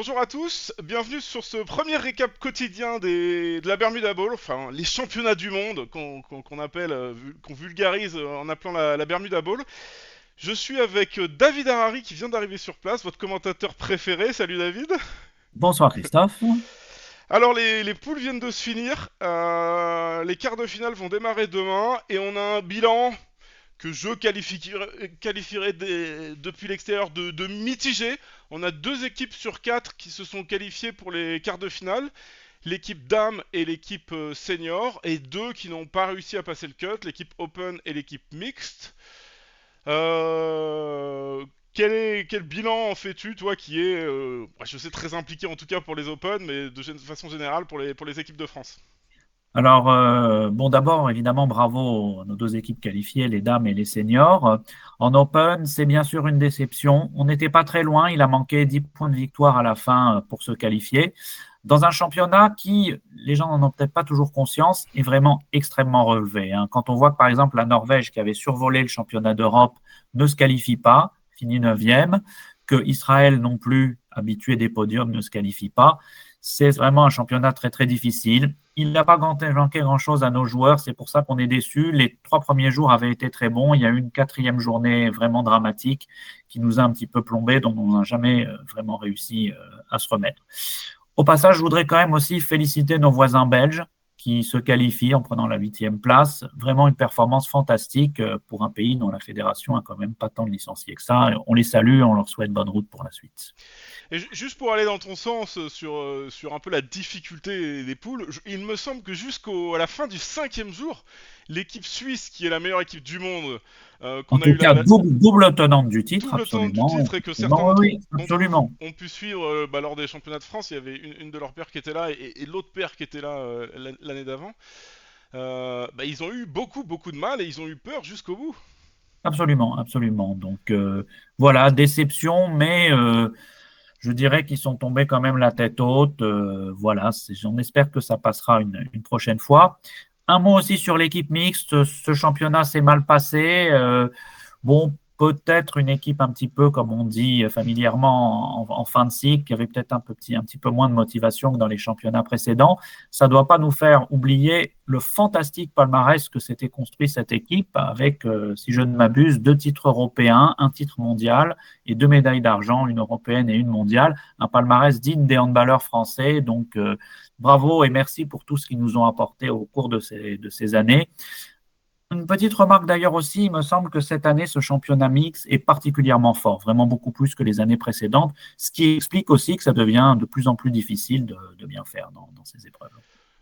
Bonjour à tous, bienvenue sur ce premier récap quotidien de la Bermuda Bowl, enfin les championnats du monde qu'on appelle, qu'on vulgarise en appelant la Bermuda Bowl. Je suis avec David Harari qui vient d'arriver sur place, votre commentateur préféré. Salut David. Bonsoir Christophe. Alors les poules viennent de se finir, les quarts de finale vont démarrer demain et on a un bilan que je qualifierais depuis l'extérieur de mitigé. On a deux équipes sur quatre qui se sont qualifiées pour les quarts de finale. L'équipe dames et l'équipe senior, et deux qui n'ont pas réussi à passer le cut, l'équipe open et l'équipe mixte. Quel bilan en fais-tu, toi, qui est, je sais, très impliqué en tout cas pour les Open, mais de façon générale pour les équipes de France? Alors, bon, d'abord, évidemment, bravo à nos deux équipes qualifiées, les dames et les seniors. En Open, c'est bien sûr une déception. On n'était pas très loin. Il a manqué 10 points de victoire à la fin pour se qualifier. Dans un championnat qui, les gens n'en ont peut-être pas toujours conscience, est vraiment extrêmement relevé, hein. Quand on voit que, par exemple, la Norvège, qui avait survolé le championnat d'Europe, ne se qualifie pas, finit neuvième, que Israël non plus, habitué des podiums, ne se qualifie pas, c'est vraiment un championnat très, très difficile. Il n'a pas manqué grand-chose à nos joueurs, c'est pour ça qu'on est déçus. Les 3 premiers jours avaient été très bons. Il y a eu une quatrième journée vraiment dramatique qui nous a un petit peu plombé, dont on n'a jamais vraiment réussi à se remettre. Au passage, je voudrais quand même aussi féliciter nos voisins belges qui se qualifient en prenant la 8e place. Vraiment une performance fantastique pour un pays dont la fédération a quand même pas tant de licenciés que ça. On les salue, on leur souhaite bonne route pour la suite. Et juste pour aller dans ton sens sur un peu la difficulté des poules, il me semble que jusqu'à la fin du cinquième jour, l'équipe suisse, qui est la meilleure équipe du monde, En qu'on a tout eu cas, double tenante du titre, double tenante du absolument. titre et que certains Absolument, oui, d'entre vous absolument. ont pu suivre lors des championnats de France, il y avait une de leurs paires qui était là et l'autre paire qui était là l'année d'avant. Ils ont eu beaucoup de mal et ils ont eu peur jusqu'au bout. Absolument, absolument. Donc voilà, déception, mais je dirais qu'ils sont tombés quand même la tête haute. Voilà, j'en espère que ça passera une prochaine fois. Un mot aussi sur l'équipe mixte. Ce championnat s'est mal passé. Bon, peut-être une équipe un petit peu, comme on dit familièrement, en fin de cycle, qui avait peut-être un petit peu moins de motivation que dans les championnats précédents. Ça ne doit pas nous faire oublier le fantastique palmarès que s'était construit cette équipe avec, si je ne m'abuse, 2 titres européens, un titre mondial et 2 médailles d'argent, une européenne et une mondiale. Un palmarès digne des handballeurs français. Donc, bravo et merci pour tout ce qu'ils nous ont apporté au cours de ces années. Une petite remarque d'ailleurs aussi, il me semble que cette année, ce championnat mix est particulièrement fort, vraiment beaucoup plus que les années précédentes, ce qui explique aussi que ça devient de plus en plus difficile de bien faire dans ces épreuves.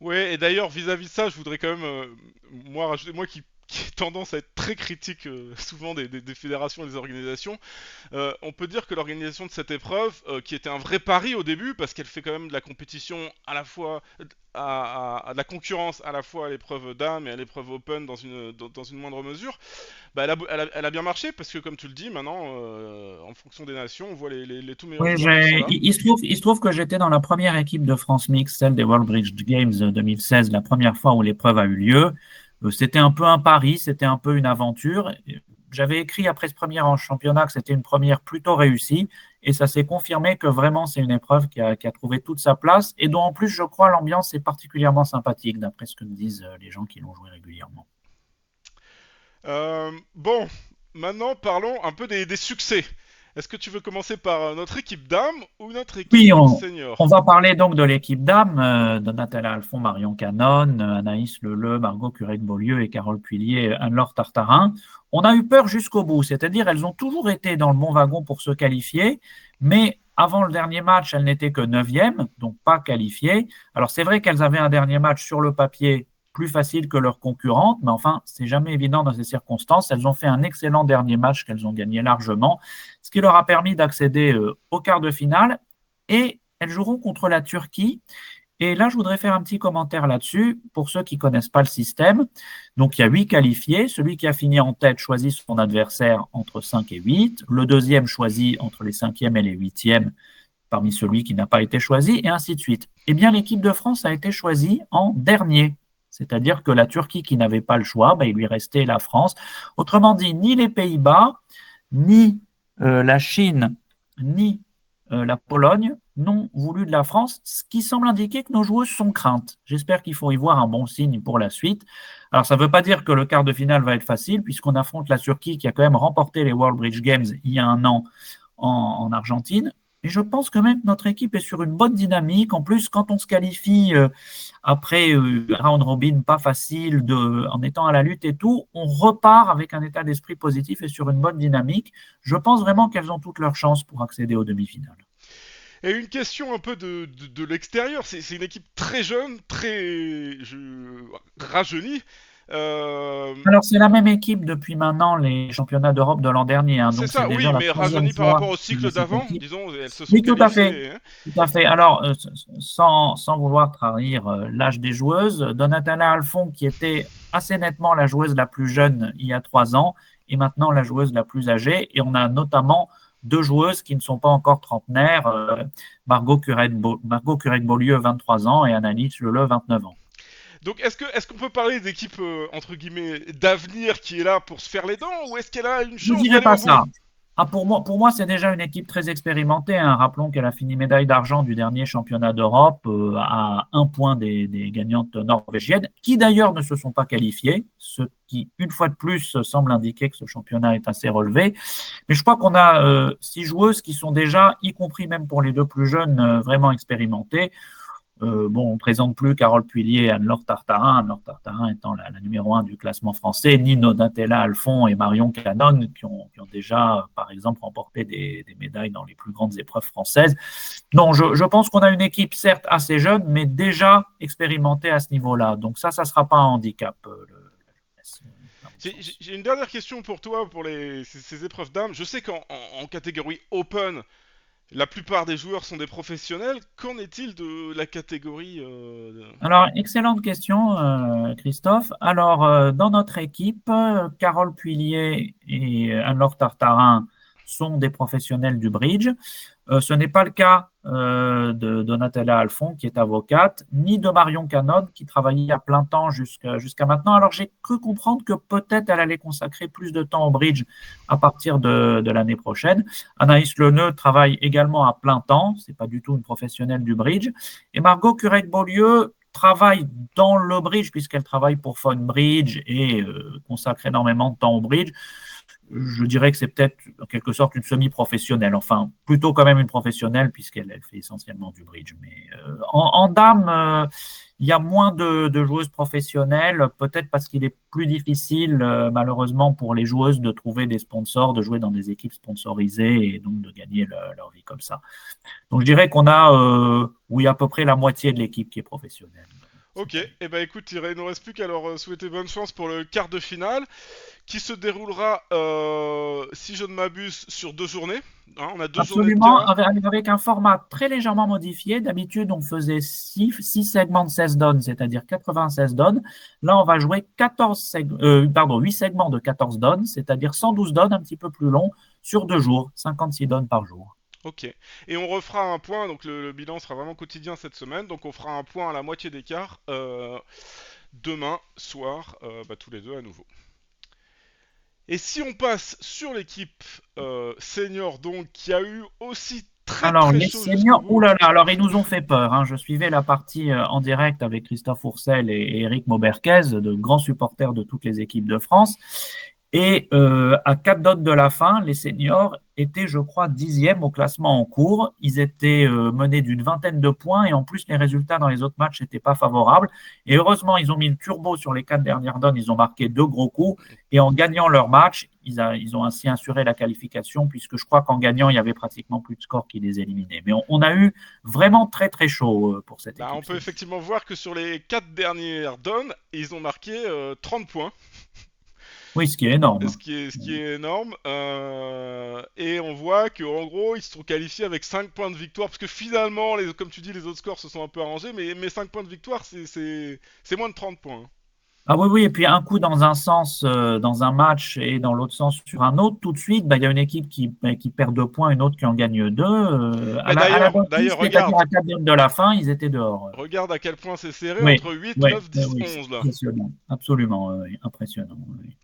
Ouais, et d'ailleurs, vis-à-vis de ça, je voudrais quand même, moi, rajouter, moi qui ai tendance à être très critique souvent des fédérations et des organisations, on peut dire que l'organisation de cette épreuve, qui était un vrai pari au début, parce qu'elle fait quand même de la compétition à la fois, à de la concurrence à la fois à l'épreuve dame et à l'épreuve open dans une moindre mesure, elle a bien marché, parce que comme tu le dis, maintenant, en fonction des nations, on voit les tout meilleurs Oui, joueurs qui sont là. il se trouve que j'étais dans la première équipe de France Mix, celle des World Bridge Games 2016, la première fois où l'épreuve a eu lieu. C'était un peu un pari, c'était un peu une aventure. J'avais écrit après ce premier en championnat que c'était une première plutôt réussie et ça s'est confirmé que vraiment c'est une épreuve qui a trouvé toute sa place et dont en plus je crois l'ambiance est particulièrement sympathique d'après ce que me disent les gens qui l'ont joué régulièrement. Bon, maintenant parlons un peu des succès. Est-ce que tu veux commencer par notre équipe dame ou notre Oui, équipe on senior? va parler donc de l'équipe dames, de Nathalie Alphon, Marion Canon, Anaïs Leleu, Margot Curé-de-Beaulieu et Carole Puilier, Anne-Laure Tartarin. On a eu peur jusqu'au bout, c'est-à-dire elles ont toujours été dans le bon wagon pour se qualifier, mais avant le dernier match, elles n'étaient que neuvième, donc pas qualifiées. Alors c'est vrai qu'elles avaient un dernier match sur le papier plus facile que leurs concurrentes, mais enfin, c'est jamais évident dans ces circonstances. Elles ont fait un excellent dernier match qu'elles ont gagné largement, ce qui leur a permis d'accéder au quart de finale et elles joueront contre la Turquie. Et là, je voudrais faire un petit commentaire là-dessus pour ceux qui ne connaissent pas le système. Donc, il y a 8 qualifiés. Celui qui a fini en tête choisit son adversaire entre 5 et 8. Le deuxième choisit entre les cinquièmes et les huitièmes parmi celui qui n'a pas été choisi, et ainsi de suite. Eh bien, l'équipe de France a été choisie en dernier. C'est-à-dire que la Turquie qui n'avait pas le choix, il lui restait la France. Autrement dit, ni les Pays-Bas, ni la Chine, ni la Pologne, n'ont voulu de la France, ce qui semble indiquer que nos joueuses sont craintes. J'espère qu'il faut y voir un bon signe pour la suite. Alors, ça ne veut pas dire que le quart de finale va être facile, puisqu'on affronte la Turquie qui a quand même remporté les World Bridge Games il y a un an en Argentine. Et je pense que même notre équipe est sur une bonne dynamique. En plus, quand on se qualifie après un round robin pas facile, en étant à la lutte et tout, on repart avec un état d'esprit positif et sur une bonne dynamique. Je pense vraiment qu'elles ont toutes leurs chances pour accéder aux demi-finales. Et une question un peu de l'extérieur, c'est une équipe très jeune, rajeunie. Euh, Alors, c'est la même équipe depuis maintenant les championnats d'Europe de l'an dernier. c'est Donc, c'est ça, déjà oui, la mais troisième rajeunie par fois rapport au que cycle cette d'avant, équipe. disons, elles se sont Oui, tout à fait. qualifiées. Hein. Tout à fait. Alors, sans vouloir trahir l'âge des joueuses, Donatella Alfon, qui était assez nettement la joueuse la plus jeune il y a 3 ans, est maintenant la joueuse la plus âgée. Et on a notamment deux joueuses qui ne sont pas encore trentenaires, Margot Curec-Beaulieu, 23 ans, et Annalise Leleu, 29 ans. Donc est-ce qu'on peut parler d'équipe entre guillemets d'avenir qui est là pour se faire les dents ou est-ce qu'elle a une Je ne chance dirais d'aller au pas bout? ça. Ah, pour moi, c'est déjà une équipe très expérimentée, hein. Rappelons qu'elle a fini médaille d'argent du dernier championnat d'Europe à un point des gagnantes norvégiennes, qui d'ailleurs ne se sont pas qualifiées, ce qui, une fois de plus, semble indiquer que ce championnat est assez relevé. Mais je crois qu'on a 6 joueuses qui sont déjà, y compris même pour les deux plus jeunes, vraiment expérimentées. Bon, on ne présente plus Carole Puilier et Anne-Laure Tartarin. Anne-Laure Tartarin étant la numéro 1 du classement français, ni Donatella Alfon et Marion Canon qui ont déjà, par exemple, remporté des médailles dans les plus grandes épreuves françaises. Non, je pense qu'on a une équipe certes assez jeune, mais déjà expérimentée à ce niveau-là. Donc ça ne sera pas un handicap. J'ai une dernière question pour toi pour ces épreuves d'âme. Je sais qu'en catégorie open, la plupart des joueurs sont des professionnels. Qu'en est-il de la catégorie Alors, excellente question, Christophe. Alors, dans notre équipe, Carole Puilier et Anne-Laure Tartarin sont des professionnels du bridge. Ce n'est pas le cas de Donatella Alfon, qui est avocate, ni de Marion Canon, qui travaillait à plein temps jusqu'à maintenant. Alors, j'ai cru comprendre que peut-être elle allait consacrer plus de temps au bridge à partir de l'année prochaine. Anaïs Leneux travaille également à plein temps. Ce n'est pas du tout une professionnelle du bridge. Et Margot Curec-Beaulieu travaille dans le bridge, puisqu'elle travaille pour Funbridge et consacre énormément de temps au bridge. Je dirais que c'est peut-être en quelque sorte une semi-professionnelle, enfin plutôt quand même une professionnelle puisqu'elle fait essentiellement du bridge. Mais en dames, il y a moins de joueuses professionnelles, peut-être parce qu'il est plus difficile malheureusement pour les joueuses de trouver des sponsors, de jouer dans des équipes sponsorisées et donc de gagner leur vie comme ça. Donc je dirais qu'on a oui, à peu près la moitié de l'équipe qui est professionnelle. Ok, et eh ben écoute, il ne nous reste plus qu'à leur souhaiter bonne chance pour le quart de finale, qui se déroulera, si je ne m'abuse, sur 2 journées. Hein, on a 2 journées de Absolument, quart. avec un format très légèrement modifié. D'habitude, on faisait 6 segments de 16 donnes, c'est-à-dire 96 donnes. Là, on va jouer 8 segments de 14 donnes, c'est-à-dire 112 donnes, un petit peu plus long, sur 2 jours, 56 donnes par jour. Ok. Et on refera un point, donc le bilan sera vraiment quotidien cette semaine, donc on fera un point à la moitié d'écart demain soir, tous les deux à nouveau. Et si on passe sur l'équipe senior, donc, qui a eu aussi très Alors, très les chaud jusqu'au seniors, bout. oulala, alors ils nous ont fait peur, hein. Je suivais la partie en direct avec Christophe Oursel et Eric Mauberquez, de grands supporters de toutes les équipes de France. Et à 4 dotes de la fin, les seniors étaient, je crois, 10e au classement en cours. Ils étaient menés d'une vingtaine de points et en plus, les résultats dans les autres matchs n'étaient pas favorables. Et heureusement, ils ont mis le turbo sur les 4 dernières donnes. Ils ont marqué 2 gros coups et en gagnant leur match, ils ont ainsi assuré la qualification puisque je crois qu'en gagnant, il y avait pratiquement plus de score qui les éliminait. Mais on a eu vraiment très, très chaud pour cette équipe. On peut effectivement voir que sur les 4 dernières donnes, ils ont marqué 30 points. Oui, ce qui est énorme. Ce qui est énorme. Et on voit qu'en gros, ils se sont qualifiés avec 5 points de victoire. Parce que finalement, comme tu dis, les autres scores se sont un peu arrangés. Mais 5 points de victoire, c'est moins de 30 points. Ah oui, oui, et puis un coup dans un sens, dans un match, et dans l'autre sens sur un autre, tout de suite, il y a une équipe qui perd 2 points, une autre qui en gagne 2. À Mais la d'ailleurs, bonne piste, c'est-à-dire regarde. à 4 de la fin, ils étaient dehors. Regarde à quel point c'est serré Oui, entre 8, oui, 9, oui, 10, oui, c'est 11 là. impressionnant, absolument impressionnant. Oui.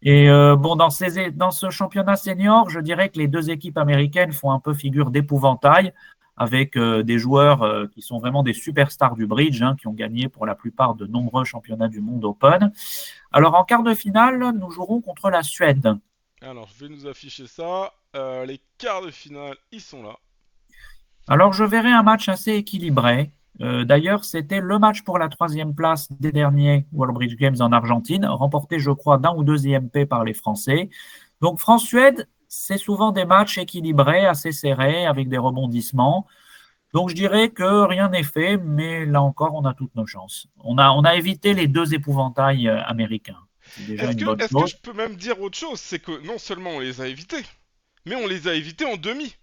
Et bon, dans ce championnat senior, je dirais que les deux équipes américaines font un peu figure d'épouvantail, avec des joueurs qui sont vraiment des superstars du bridge, hein, qui ont gagné pour la plupart de nombreux championnats du monde open. Alors en quart de finale, nous jouerons contre la Suède. Alors, je vais nous afficher ça. Les quarts de finale, ils sont là. Alors je verrai un match assez équilibré. D'ailleurs, c'était le match pour la troisième place des derniers World Bridge Games en Argentine, remporté, je crois, d'un ou deux IMP par les Français. Donc France-Suède, c'est souvent des matchs équilibrés, assez serrés, avec des rebondissements. Donc je dirais que rien n'est fait, mais là encore, on a toutes nos chances. On a évité les deux épouvantails américains. C'est déjà une bonne Est-ce que chose. je peux même dire autre chose? C'est que non seulement on les a évités, mais on les a évités en demi.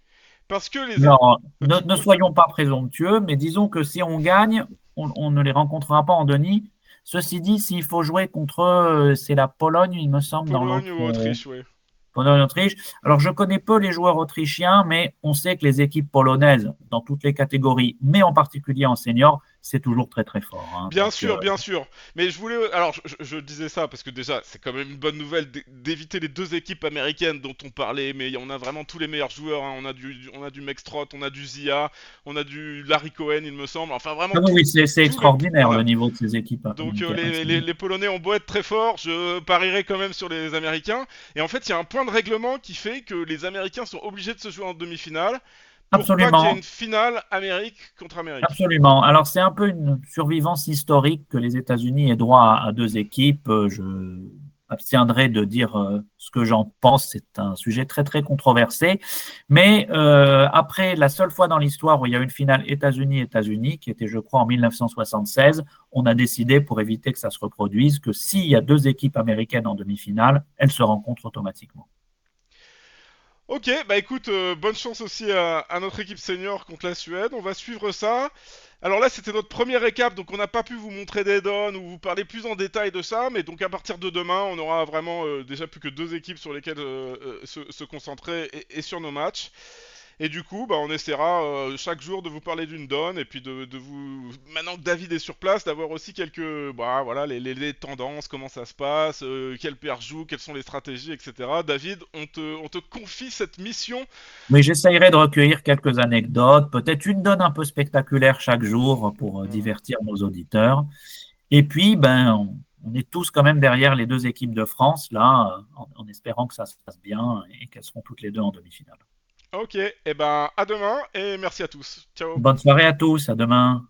Parce que les... Alors, ne Ouais. soyons pas présomptueux, mais disons que si on gagne, on ne les rencontrera pas en demi. Ceci dit, s'il faut jouer contre, c'est la Pologne, il me semble, dans Pologne l'autre ou Autriche, ouais. Pologne-Autriche. Alors, je connais peu les joueurs autrichiens, mais on sait que les équipes polonaises, dans toutes les catégories, mais en particulier en senior, c'est toujours très très fort, hein. Bien Donc, sûr, bien sûr. Mais je voulais. Alors, je disais ça parce que déjà, c'est quand même une bonne nouvelle d'éviter les deux équipes américaines dont on parlait. Mais on a vraiment tous les meilleurs joueurs, hein. On a du Mextrot, on a du Zia, on a du Larry Cohen, il me semble. Enfin, vraiment ah oui, oui, c'est tout le. extraordinaire le Voilà. niveau de ces équipes Donc, américaines. les Polonais ont beau être très forts, je parierais quand même sur les Américains. Et en fait, il y a un point de règlement qui fait que les Américains sont obligés de se jouer en demi-finale pour pas qu'il y ait une Absolument. finale Amérique contre Amérique. Absolument. Alors, c'est un peu une survivance historique que les États-Unis aient droit à deux équipes. Je abstiendrai de dire ce que j'en pense. C'est un sujet très, très controversé. Mais après, la seule fois dans l'histoire où il y a eu une finale États-Unis-États-Unis, qui était, je crois, en 1976, on a décidé, pour éviter que ça se reproduise, que s'il y a deux équipes américaines en demi-finale, elles se rencontrent automatiquement. Ok, bah écoute, bonne chance aussi à notre équipe senior contre la Suède. On va suivre ça. Alors là, c'était notre premier récap, donc on n'a pas pu vous montrer des donnes ou vous parler plus en détail de ça, mais donc à partir de demain, on aura vraiment déjà plus que deux équipes sur lesquelles se concentrer et sur nos matchs. Et du coup, bah, on essaiera chaque jour de vous parler d'une donne et puis de vous, maintenant que David est sur place, d'avoir aussi quelques, bah voilà, les tendances, comment ça se passe, quel père joue, quelles sont les stratégies, etc. David, on te confie cette mission. Mais j'essayerai de recueillir quelques anecdotes, peut-être une donne un peu spectaculaire chaque jour pour Voilà. divertir nos auditeurs. Et puis, ben, on est tous quand même derrière les deux équipes de France, là, en espérant que ça se passe bien et qu'elles seront toutes les deux en demi-finale. Ok, et ben à demain et merci à tous. Ciao. Bonne soirée à tous, à demain.